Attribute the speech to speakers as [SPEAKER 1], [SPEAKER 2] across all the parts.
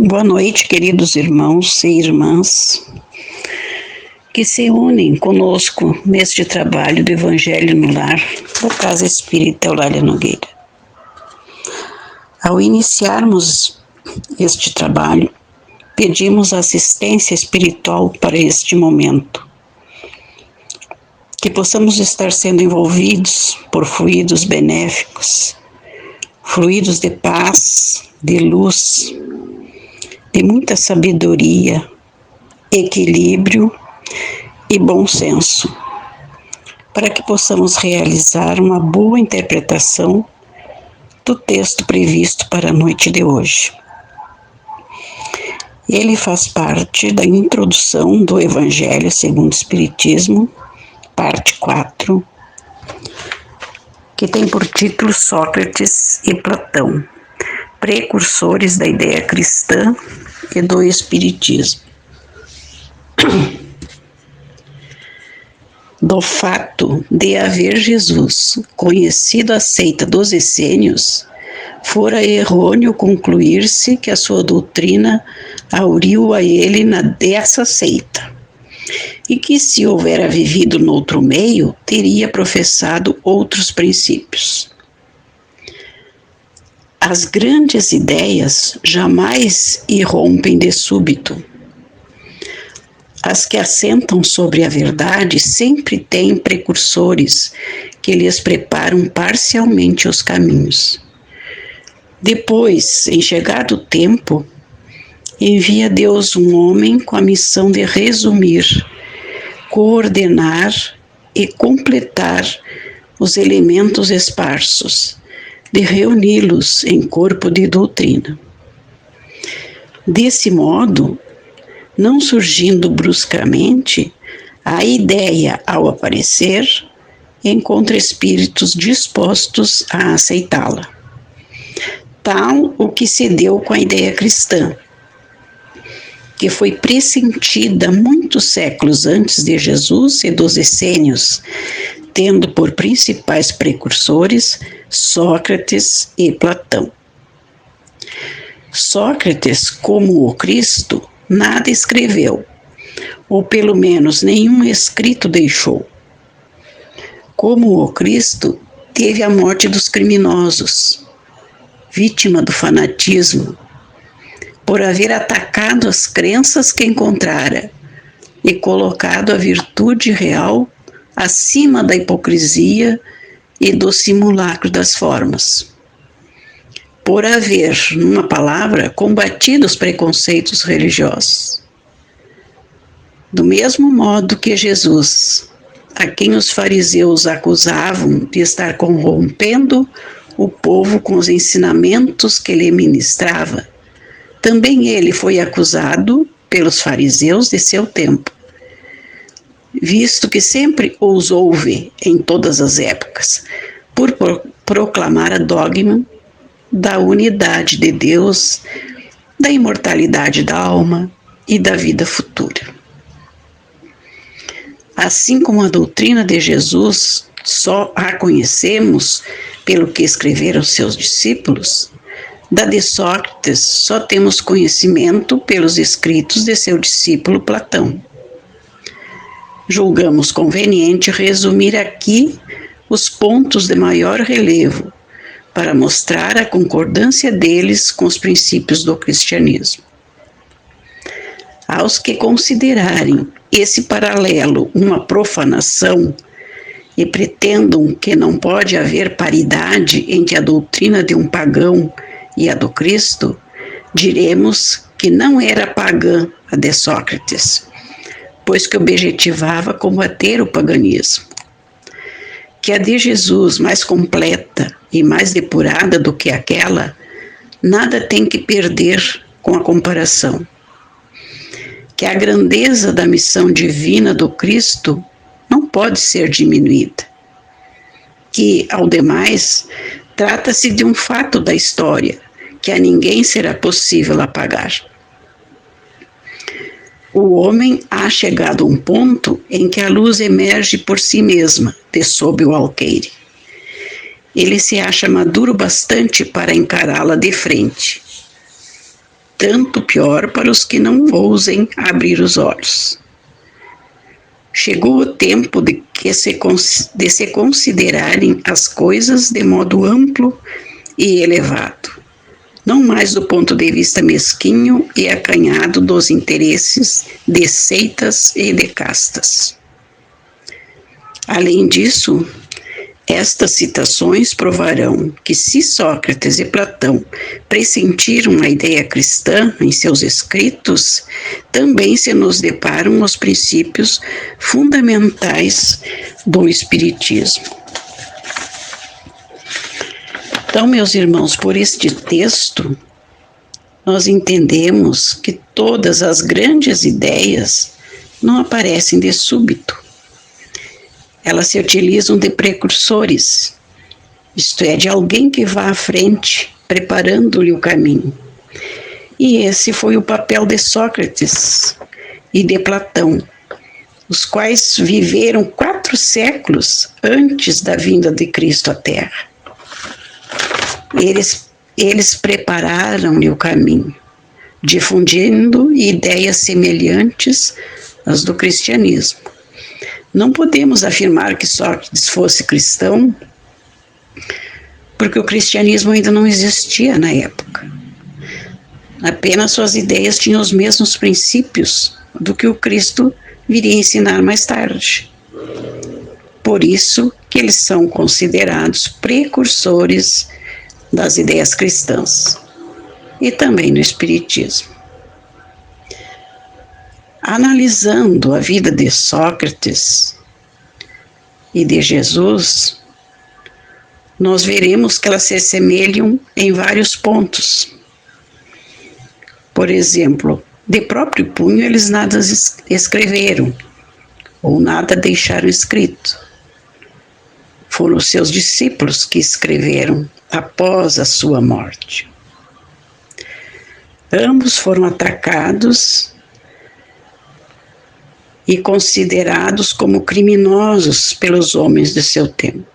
[SPEAKER 1] Boa noite, queridos irmãos e irmãs que se unem conosco neste trabalho do Evangelho no Lar da Casa Espírita Eulália Nogueira. Ao iniciarmos este trabalho, pedimos assistência espiritual para este momento, que possamos estar sendo envolvidos por fluidos benéficos, fluidos de paz, de luz, de muita sabedoria, equilíbrio e bom senso, para que possamos realizar uma boa interpretação do texto previsto para a noite de hoje. Ele faz parte da introdução do Evangelho segundo o Espiritismo, parte 4, que tem por título Sócrates e Platão, precursores da ideia cristã e do Espiritismo. Do fato de haver Jesus conhecido a seita dos essênios, fora errôneo concluir-se que a sua doutrina auriu a ele dessa seita, e que se houvera vivido noutro meio, teria professado outros princípios. As grandes ideias jamais irrompem de súbito. As que assentam sobre a verdade sempre têm precursores que lhes preparam parcialmente os caminhos. Depois, em chegado o tempo, envia Deus um homem com a missão de resumir, coordenar e completar os elementos esparsos, de reuni-los em corpo de doutrina. Desse modo, não surgindo bruscamente, a ideia, ao aparecer, encontra espíritos dispostos a aceitá-la. Tal o que se deu com a ideia cristã, que foi pressentida muitos séculos antes de Jesus e dos essênios, tendo por principais precursores Sócrates e Platão. Sócrates, como o Cristo, nada escreveu, ou pelo menos nenhum escrito deixou. Como o Cristo, teve a morte dos criminosos, vítima do fanatismo, por haver atacado as crenças que encontrara e colocado a virtude real acima da hipocrisia e do simulacro das formas. Por haver, numa palavra, combatido os preconceitos religiosos. Do mesmo modo que Jesus, a quem os fariseus acusavam de estar corrompendo o povo com os ensinamentos que lhe ministrava, também ele foi acusado pelos fariseus de seu tempo, visto que sempre os houve em todas as épocas, por proclamar a dogma da unidade de Deus, da imortalidade da alma e da vida futura. Assim como a doutrina de Jesus só a conhecemos pelo que escreveram seus discípulos, da de Sócrates só temos conhecimento pelos escritos de seu discípulo Platão. Julgamos conveniente resumir aqui os pontos de maior relevo, para mostrar a concordância deles com os princípios do cristianismo. Aos que considerarem esse paralelo uma profanação e pretendam que não pode haver paridade entre a doutrina de um pagão e a do Cristo, diremos que não era pagã a de Sócrates, pois que objetivava combater o paganismo. Que a de Jesus, mais completa e mais depurada do que aquela, nada tem que perder com a comparação. Que a grandeza da missão divina do Cristo não pode ser diminuída. Que, ao demais, trata-se de um fato da história, que a ninguém será possível apagar. O homem há chegado a um ponto em que a luz emerge por si mesma, de sob o alqueire. Ele se acha maduro bastante para encará-la de frente. tanto pior para os que não ousem abrir os olhos. Chegou o tempo de se considerarem as coisas de modo amplo e elevado, não mais do ponto de vista mesquinho e acanhado dos interesses de seitas e de castas. Além disso, estas citações provarão que, se Sócrates e Platão pressentiram a ideia cristã em seus escritos, também se nos deparam os princípios fundamentais do Espiritismo. Então, meus irmãos, por este texto, nós entendemos que todas as grandes ideias não aparecem de súbito. Elas se utilizam de precursores, isto é, de alguém que vá à frente, preparando-lhe o caminho. E esse foi o papel de Sócrates e de Platão, os quais viveram 4 séculos antes da vinda de Cristo à Terra. Eles prepararam-lhe o caminho, difundindo ideias semelhantes às do cristianismo. Não podemos afirmar que Sócrates fosse cristão, porque o cristianismo ainda não existia na época. Apenas suas ideias tinham os mesmos princípios do que o Cristo viria ensinar mais tarde. Por isso que eles são considerados precursores das ideias cristãs e também do Espiritismo. Analisando a vida de Sócrates e de Jesus, nós veremos que elas se assemelham em vários pontos. Por exemplo, de próprio punho eles nada escreveram, ou nada deixaram escrito. Foram os seus discípulos que escreveram após a sua morte. Ambos foram atacados e considerados como criminosos pelos homens de seu tempo.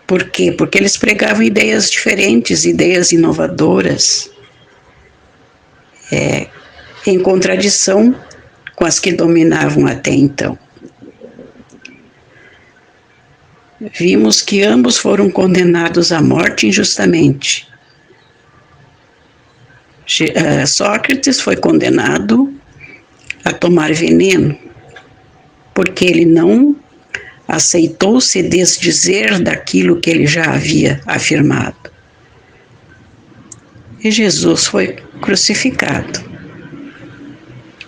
[SPEAKER 1] Por quê? Porque eles pregavam ideias diferentes, ideias inovadoras, em contradição com as que dominavam até então. Vimos que ambos foram condenados à morte injustamente. Sócrates foi condenado a tomar veneno, porque ele não aceitou se desdizer daquilo que ele já havia afirmado. E Jesus foi crucificado,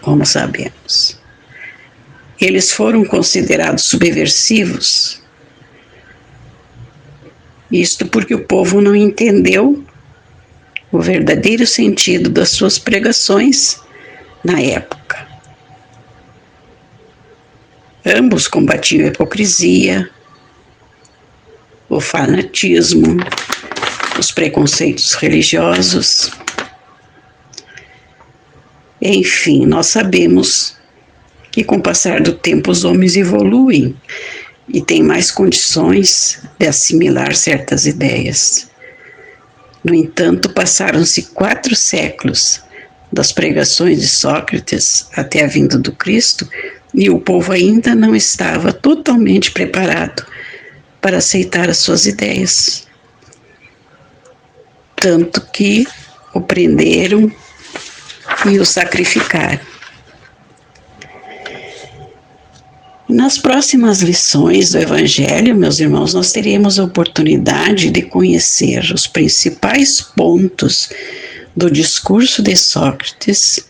[SPEAKER 1] como sabemos. Eles foram considerados subversivos, isto porque o povo não entendeu o verdadeiro sentido das suas pregações na época. Ambos combatiam a hipocrisia, o fanatismo, os preconceitos religiosos. Enfim, nós sabemos que com o passar do tempo os homens evoluem e têm mais condições de assimilar certas ideias. No entanto, passaram-se 4 séculos das pregações de Sócrates até a vinda do Cristo e o povo ainda não estava totalmente preparado para aceitar as suas ideias. Tanto que o prenderam e o sacrificaram. Nas próximas lições do Evangelho, meus irmãos, nós teremos a oportunidade de conhecer os principais pontos do discurso de Sócrates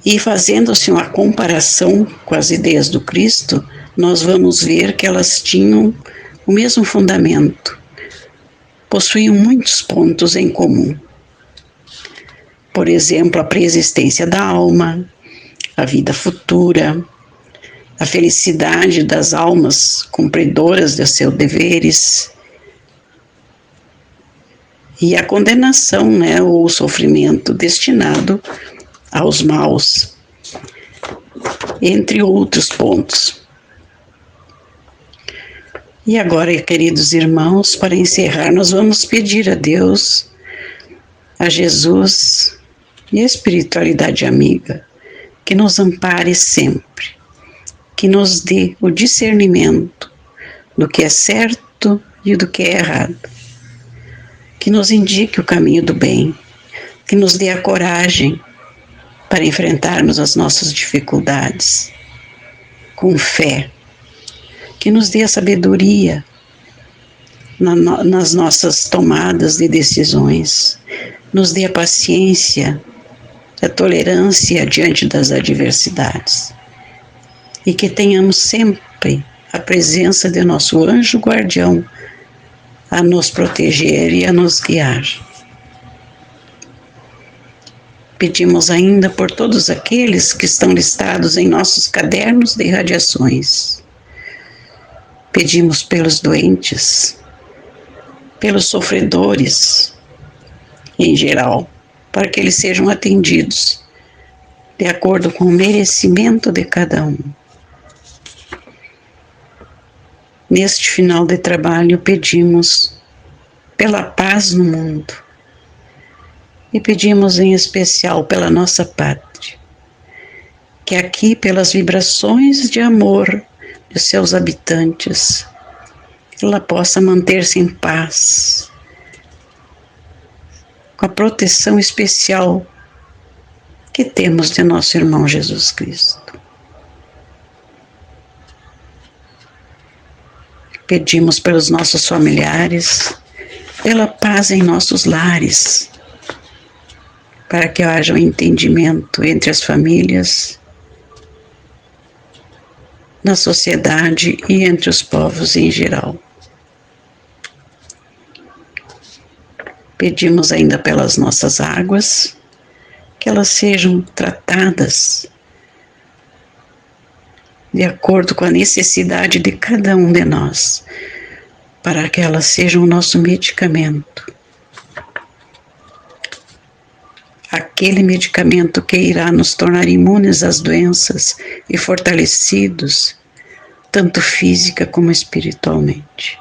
[SPEAKER 1] e, fazendo-se uma comparação com as ideias do Cristo, nós vamos ver que elas tinham o mesmo fundamento, possuíam muitos pontos em comum. Por exemplo, a preexistência da alma, a vida futura, a felicidade das almas cumpridoras de seus deveres e a condenação, ou o sofrimento destinado aos maus, entre outros pontos. E agora, queridos irmãos, para encerrar, nós vamos pedir a Deus, a Jesus e a espiritualidade amiga, que nos ampare sempre, que nos dê o discernimento do que é certo e do que é errado, que nos indique o caminho do bem, que nos dê a coragem para enfrentarmos as nossas dificuldades com fé, que nos dê a sabedoria nas nossas tomadas de decisões, nos dê a paciência, a tolerância diante das adversidades, e que tenhamos sempre a presença de nosso anjo guardião a nos proteger e a nos guiar. Pedimos ainda por todos aqueles que estão listados em nossos cadernos de radiações. Pedimos pelos doentes, pelos sofredores em geral, para que eles sejam atendidos de acordo com o merecimento de cada um. Neste final de trabalho, pedimos pela paz no mundo e pedimos em especial pela nossa pátria, que aqui, pelas vibrações de amor de seus habitantes, ela possa manter-se em paz, com a proteção especial que temos de nosso irmão Jesus Cristo. Pedimos pelos nossos familiares, pela paz em nossos lares, para que haja um entendimento entre as famílias, na sociedade e entre os povos em geral. Pedimos ainda pelas nossas águas, que elas sejam tratadas de acordo com a necessidade de cada um de nós, para que elas sejam o nosso medicamento. Aquele medicamento que irá nos tornar imunes às doenças e fortalecidos, tanto física como espiritualmente.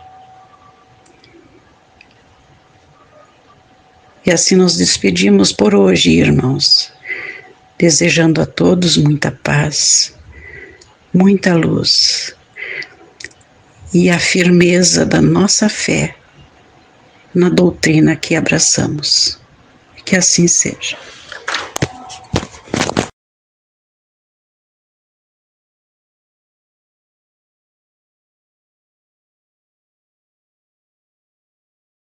[SPEAKER 1] E assim nos despedimos por hoje, irmãos, desejando a todos muita paz, muita luz e a firmeza da nossa fé na doutrina que abraçamos. Que assim seja.